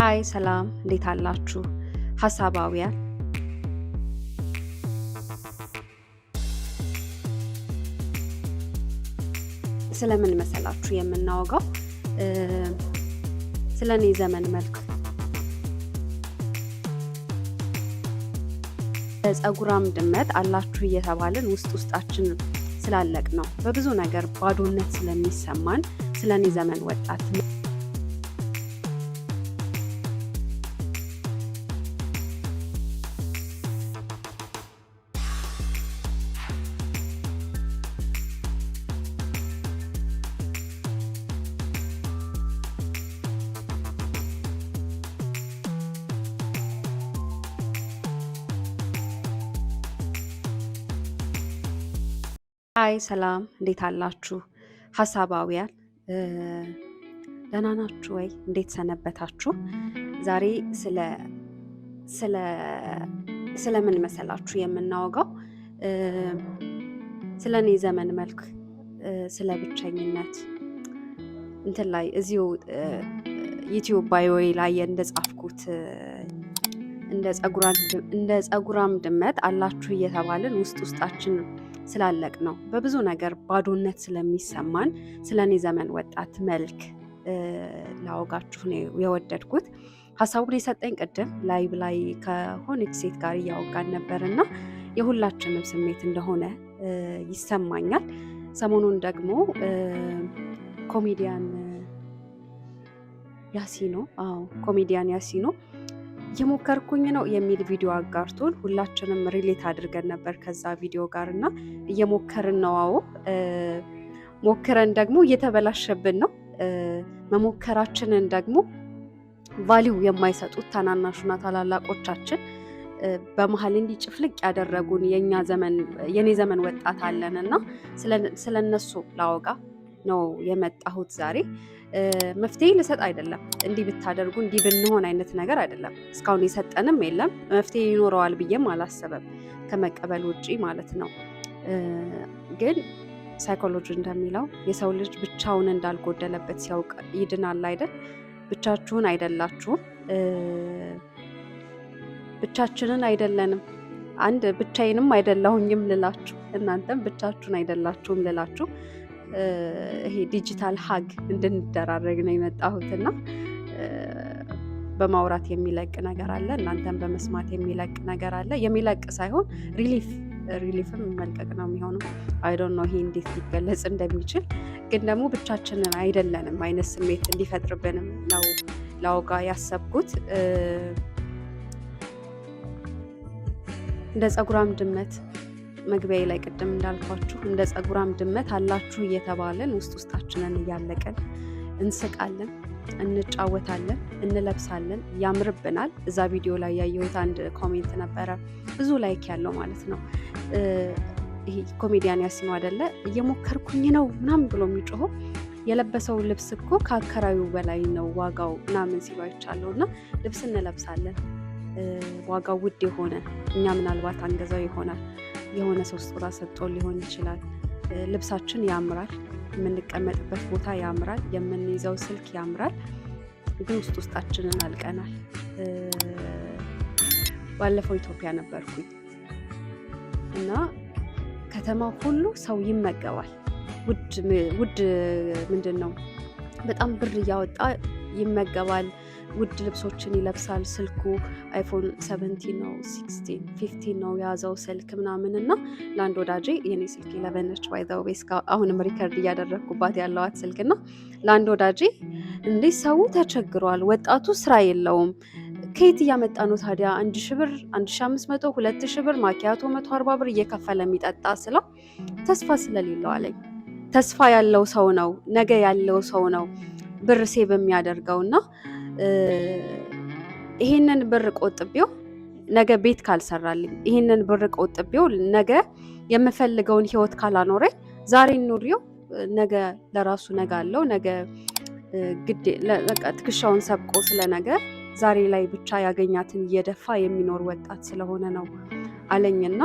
ሃይ ሰላም እንዴት አላችሁ? ሀሳባውያን ስለምን መሰላችሁ የምናወጋው ስለ እኔ ዘመን መልክ ፀጉራም ድመት አላችሁ እየተባልን ውስጣችን ስላለቅ ነው። በብዙ ነገር ባዶነት ስለሚሰማን ስለ እኔ ዘመን ወጣት ሃይ ሰላም እንዴት አላችሁ? ሀሳባውያን ደህና ናችሁ ወይ? እንዴት ሰነበታችሁ? ዛሬ ስለምን መሰላችሁ የምናወጋው ስለ እኔ ዘመን መልክ ስለ ብቸኝነት እንትን ላይ እዚሁ ዩቲዩብ ባዮዬ ላይ እንደጻፍኩት እንደ ፀጉራም ድመት አላችሁ እየተባልን ውስጣችን ስላለቅ ነው። በብዙ ነገር ባዶነት ስለሚሰማን ስለ እኔ ዘመን ወጣት መልክ ላወጋችሁ ነው የወደድኩት። ሀሳቡን የሰጠኝ ቅድም ላይቭ ላይ ከሆነች ሴት ጋር እያወጋን ነበርና የሁላችንም ስሜት እንደሆነ ይሰማኛል። ሰሞኑን ደግሞ ኮሜዲያን ያሲኖ እየሞከርኩኝ ነው የሚል ቪዲዮ አጋርቶን ሁላችንም ሪሌት አድርገን ነበር ከዛ ቪዲዮ ጋር እና እየሞከርን ነው። ሞክረን ደግሞ እየተበላሸብን ነው። መሞከራችንን ደግሞ ቫሊው የማይሰጡት ታናናሹና ታላላቆቻችን በመሀል እንዲጭፍልቅ ያደረጉን የኔ ዘመን ወጣት አለን እና ስለነሱ ላወጋ ነው የመጣሁት ዛሬ። መፍትሄ ልሰጥ አይደለም፣ እንዲህ ብታደርጉ እንዲህ ብንሆን አይነት ነገር አይደለም። እስካሁን የሰጠንም የለም፣ መፍትሄ ይኖረዋል ብዬም አላሰበም ከመቀበል ውጪ ማለት ነው። ግን ሳይኮሎጂ እንደሚለው የሰው ልጅ ብቻውን እንዳልጎደለበት ሲያውቅ ይድናል አይደል? ብቻችሁን አይደላችሁም፣ ብቻችንን አይደለንም። አንድ ብቻዬንም አይደለሁኝም ልላችሁ፣ እናንተም ብቻችሁን አይደላችሁም ልላችሁ ይሄ ዲጂታል ሀግ እንድንደራረግ ነው የመጣሁትና በማውራት የሚለቅ ነገር አለ፣ እናንተም በመስማት የሚለቅ ነገር አለ። የሚለቅ ሳይሆን ሪሊፍም መልቀቅ ነው የሚሆነው። አይ ዶንት ኖ ይሄ እንዴት ሊገለጽ እንደሚችል፣ ግን ደግሞ ብቻችንን አይደለንም አይነት ስሜት እንዲፈጥርብንም ነው ላውጋ ያሰብኩት። እንደ ፀጉራም ድመት መግቢያ ላይ ቅድም እንዳልኳችሁ እንደ ፀጉራም ድመት አላችሁ እየተባለን ውስጣችንን እያለቀን እንስቃለን፣ እንጫወታለን፣ እንለብሳለን፣ ያምርብናል። እዛ ቪዲዮ ላይ ያየሁት አንድ ኮሜንት ነበረ ብዙ ላይክ ያለው ማለት ነው። ይሄ ኮሜዲያን ያሲኖ አይደለ እየሞከርኩኝ ነው ምናምን ብሎ የሚጮኸው የለበሰው ልብስ እኮ ከአከራዩ በላይ ነው ዋጋው ምናምን ሲሉ አይቻለሁ። እና ልብስ እንለብሳለን ዋጋው ውድ የሆነ እኛ ምናልባት አንገዛው ይሆናል፣ የሆነ ሰው ስጦታ ሰጥቶ ሊሆን ይችላል። ልብሳችን ያምራል፣ የምንቀመጥበት ቦታ ያምራል፣ የምንይዘው ስልክ ያምራል፣ ግን ውስጣችንን አልቀናል። ባለፈው ኢትዮጵያ ነበርኩኝ እና ከተማው ሁሉ ሰው ይመገባል። ውድ ምንድን ነው በጣም ብር እያወጣ ይመገባል። ውድ ልብሶችን ይለብሳል። ስልኩ አይፎን 17 ነው 16 15 ነው የያዘው ስልክ ምናምን እና ለአንድ ወዳጄ የኔ ስልክ 11 ነች ባይ ዘ ዌይ አሁንም ሪከርድ እያደረግኩባት ያለዋት ስልክና ለአንድ ወዳጄ እንዴ ሰው ተቸግሯል፣ ወጣቱ ስራ የለውም፣ ከየት እያመጣ ነው ታዲያ 1000 ብር 1500 2000 ብር ማኪያቶ 140 ብር እየከፈለ የሚጠጣ ስለው ተስፋ ስለሌለው አለኝ። ተስፋ ያለው ሰው ነው፣ ነገ ያለው ሰው ነው ብር ሴቭ የሚያደርገውና ይሄንን ብር ቆጥቤው ነገ ቤት ካልሰራልኝ፣ ይሄንን ብር ቆጥቤው ነገ የምፈልገውን ህይወት ካላኖረኝ ዛሬ ኑሪው ነገ ለራሱ ነገ አለው። ነገ ግድ ትከሻውን ሰብቆ ስለነገ ዛሬ ላይ ብቻ ያገኛትን እየደፋ የሚኖር ወጣት ስለሆነ ነው አለኝና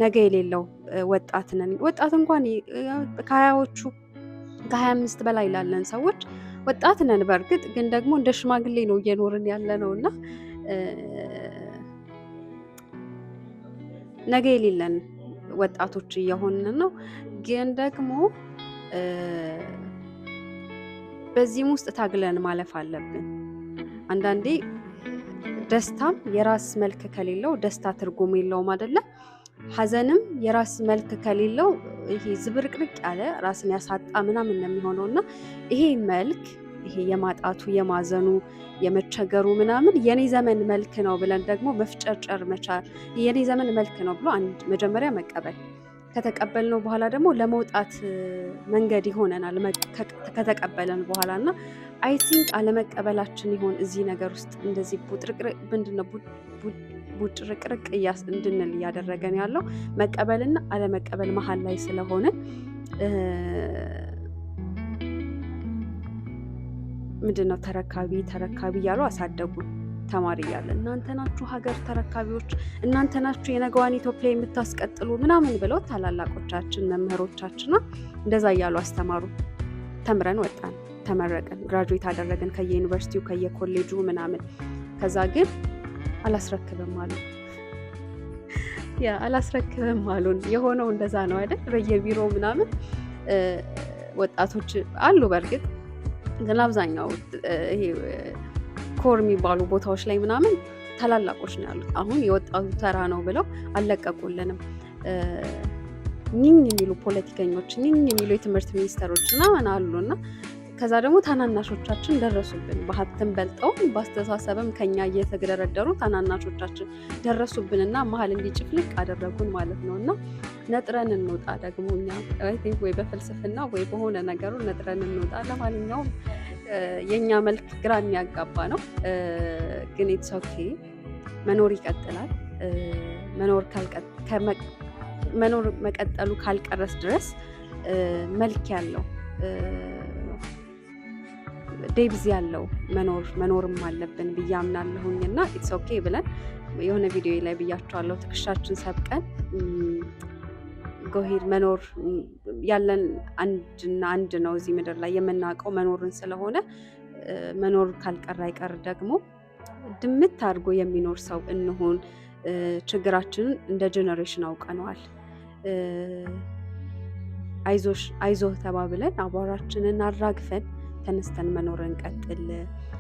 ነገ የሌለው ወጣት ነን። ወጣት እንኳን ከ20ዎቹ ከ25 በላይ ላለን ሰዎች ወጣት ነን በእርግጥ ግን ደግሞ እንደ ሽማግሌ ነው እየኖርን ያለ ነውና ነገ የሌለን ወጣቶች እየሆንን ነው። ግን ደግሞ በዚህም ውስጥ ታግለን ማለፍ አለብን። አንዳንዴ ደስታም የራስ መልክ ከሌለው ደስታ ትርጉም የለውም አይደለ? ሐዘንም የራስ መልክ ከሌለው ይሄ ዝብርቅርቅ ያለ ራስን ያሳጣ ምናምን ነው የሚሆነውና ይሄ መልክ ይሄ የማጣቱ የማዘኑ የመቸገሩ ምናምን የኔ ዘመን መልክ ነው ብለን ደግሞ መፍጨርጨር መቻል የኔ ዘመን መልክ ነው ብሎ አንድ መጀመሪያ መቀበል ከተቀበልነው በኋላ ደግሞ ለመውጣት መንገድ ይሆነናል ከተቀበለን በኋላ እና አይ ቲንክ አለመቀበላችን ይሆን እዚህ ነገር ውስጥ እንደዚህ ቡጥርቅርቅ ምንድነው ቡጥርቅርቅ እንድንል እያደረገን ያለው መቀበልና አለመቀበል መሀል ላይ ስለሆነ ምንድነው ተረካቢ እያሉ አሳደጉን ተማሪ እያለ እናንተ ናችሁ ሀገር ተረካቢዎች እናንተ ናችሁ የነገዋን ኢትዮጵያ የምታስቀጥሉ ምናምን ብለው ታላላቆቻችን መምህሮቻችንና እንደዛ እያሉ አስተማሩ። ተምረን ወጣን፣ ተመረቅን፣ ግራጁዌት አደረግን ከየዩኒቨርሲቲው ከየኮሌጁ ምናምን። ከዛ ግን አላስረክብም አሉን። የሆነው እንደዛ ነው አይደል? በየቢሮ ምናምን ወጣቶች አሉ በእርግጥ ግን አብዛኛው ይሄ ኮር የሚባሉ ቦታዎች ላይ ምናምን ታላላቆች ነው ያሉት። አሁን የወጣቱ ተራ ነው ብለው አልለቀቁልንም። ኝኝ የሚሉ ፖለቲከኞች ኝኝ የሚሉ የትምህርት ሚኒስተሮች ምናምን አሉና ከዛ ደግሞ ታናናሾቻችን ደረሱብን። በሀብትም በልጠው በአስተሳሰብም ከኛ እየተገደረደሩ ታናናሾቻችን ደረሱብንና መሀል እንዲጭፍልቅ አደረጉን ማለት ነው። እና ነጥረን እንውጣ ደግሞ እኛ ወይ በፍልስፍና ወይ በሆነ ነገሩ ነጥረን እንውጣ። ለማንኛውም የኛ መልክ ግራ የሚያጋባ ነው፣ ግን ኢትስ ኦኬ። መኖር ይቀጥላል። መኖር መቀጠሉ ካልቀረስ ድረስ መልክ ያለው ዴብዝ ያለው መኖርም አለብን ብዬ አምናለሁኝ። እና ኢትስ ኦኬ ብለን የሆነ ቪዲዮ ላይ ብያቸዋለሁ። ትከሻችን ሰብቀን ጎሄድ መኖር ያለን አንድና አንድ ነው እዚህ ምድር ላይ የምናውቀው መኖርን ስለሆነ መኖር ካልቀረ አይቀር ደግሞ ድምት አድርጎ የሚኖር ሰው እንሆን። ችግራችንን እንደ ጄኔሬሽን አውቀነዋል። አይዞህ ተባብለን አቧራችንን አራግፈን ተነስተን መኖር እንቀጥል።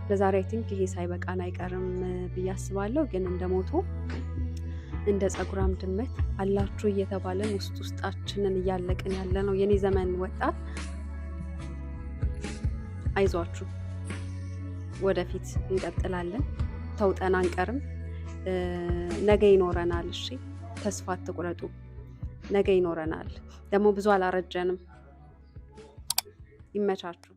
ለዛሬ አይ ቲንክ ይሄ ሳይበቃን አይቀርም ብዬ አስባለሁ። ግን እንደ ሞቶ እንደ ፀጉራም ድመት አላችሁ እየተባለን ውስጣችንን እያለቅን ያለ ነው የኔ ዘመን ወጣት። አይዟችሁ፣ ወደፊት እንቀጥላለን። ተውጠን አንቀርም። ነገ ይኖረናል። እሺ፣ ተስፋ አትቁረጡ። ነገ ይኖረናል። ደግሞ ብዙ አላረጀንም። ይመቻችሁ።